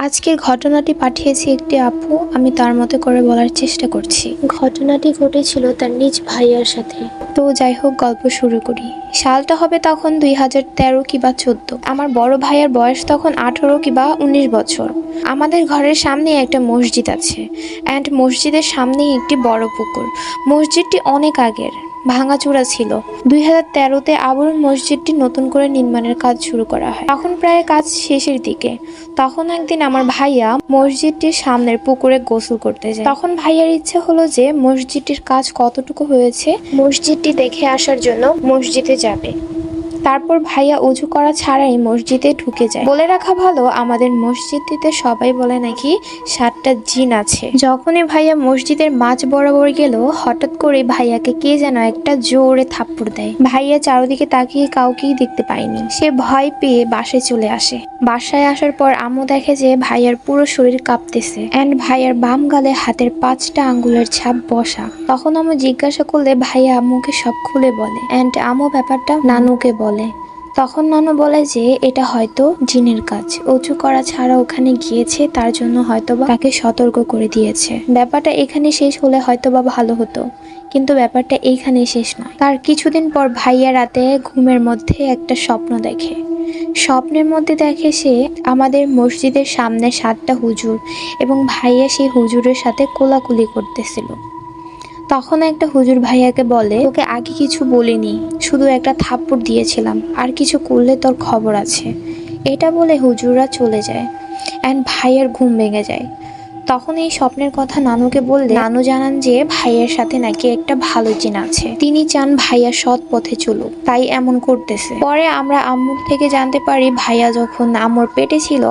আজকের ঘটনাটি পাঠিয়েছে একটি আপু। আমি তার মতো করে বলার চেষ্টা করছি। ঘটনাটি ঘটেছিল তার নিজ ভাইয়ার সাথে। তো যাই হোক, গল্প শুরু করি। সালটা হবে তখন 2013 কিংবা 14। আমার বড় ভাইয়ের বয়স তখন 18 কিংবা 19 বছর। আমাদের ঘরের সামনে একটা মসজিদ আছে, অ্যান্ড মসজিদের সামনেই একটি বড় পুকুর। মসজিদটি অনেক আগের, ভাঙাচোরা ছিল। 2013-তে আবার মসজিদটি নতুন করে নির্মাণের কাজ শুরু করা হয়। তখন প্রায় কাজ শেষের দিকে। তখন একদিন আমার ভাইয়া মসজিদটির সামনের পুকুরে গোসল করতে যায়। তখন ভাইয়ার ইচ্ছে হলো যে মসজিদটির কাজ কতটুকু হয়েছে মসজিদটি দেখে আসার জন্য মসজিদে যাবে। তারপর ভাইয়া অজু করা ছাড়াই মসজিদে ঢুকে যায়। বলে রাখা ভালো, আমাদের মসজিদটিতে সবাই বলে নাকি 7টা জিন আছে। যখনই ভাইয়া মসজিদের মাঝ বরাবর গেল, হঠাৎ করে ভাইয়াকে কে যেন একটা জোরে থাপ্পড় দেয়। ভাইয়া চারদিকে তাকিয়ে কাউকেই দেখতে পায়নি। সে ভয় পেয়ে বাসায় চলে আসে। বাসায় আসার পর আম্মু দেখে যে ভাইয়ার পুরো শরীর কাঁপতেছে, অ্যান্ড ভাইয়ার বাম গালে হাতের 5টা আঙ্গুলের ছাপ বসা। তখন আম্মু জিজ্ঞাসা করলে ভাইয়া আম্মুকে সব খুলে বলে, অ্যান্ড আম্মু ব্যাপারটা নানুকে বলে। তখন নানু বলে যে এটা হয়তো জিনের কাজ, অজু করা ছাড়া ওখানে গিয়েছে, তার জন্য হয়তোবা তাকে সতর্ক করে দিয়েছে। ব্যাপারটা এখানে শেষ হলে হয়তোবা ভালো হতো, কিন্তু ব্যাপারটা এইখানে শেষ নয়। তার কিছুদিন পর ভাইয়া রাতে ঘুমের মধ্যে একটা স্বপ্ন দেখে। স্বপ্নের মধ্যে দেখে সে আমাদের মসজিদের সামনে 7টা হুজুর এবং ভাইয়া সেই হুজুরের সাথে কোলাকুলি করতেছিল। তখন একটা হুজুর ভাইয়াকে বলে, তোকে আগে কিছু বলিনি, শুধু একটা থাপ্পড় দিয়েছিলাম, আর কিছু করলে তোর খবর আছে। এটা বলে হুজুররা চলে যায়, অ্যান্ড ভাইয়ার ঘুম ভেঙে যায়। তখন এই স্বপ্নের কথা নানুকে বললে নানু জানান যে ভাইয়ের সাথে নাকি একটা ভালো জিন আছে। তিনি চান ভাইয়া সৎ পথে চলুক, তাই এমন করতেছে। পরে আমরা আম্মুর থেকে জানতে পারি, ভাইয়া যখন আম্মুর পেটে ছিল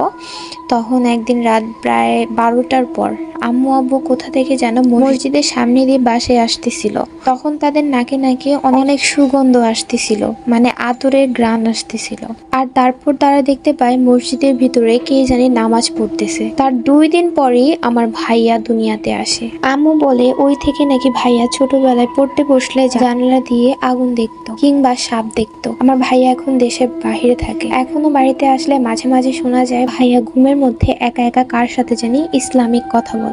তখন একদিন রাত প্রায় 12টার পর আম্মু আব্বু কোথা থেকে যেন মসজিদের সামনে দিয়ে বাসায় আসতেছিল। তখন তাদের নাকে নাকে অনেক সুগন্ধ আসতেছিল, মানে আতরের ঘ্রাণ আসতেছিল। আর তারপর তারা দেখতে পায় মসজিদের ভিতরে কে জানি নামাজ পড়তেছে। তার 2 দিন পরেই আমার ভাইয়া দুনিয়াতে আসে। আম্মু বলে ওই থেকে নাকি ভাইয়া ছোটবেলায় পড়তে বসলে জানালা দিয়ে আগুন দেখতো কিংবা সাপ দেখতো। আমার ভাইয়া এখন দেশের বাহিরে থাকে। এখনো বাড়িতে আসলে মাঝে মাঝে শোনা যায় ভাইয়া ঘুমের মধ্যে একা একা কার সাথে জানি ইসলামিক কথা বলে।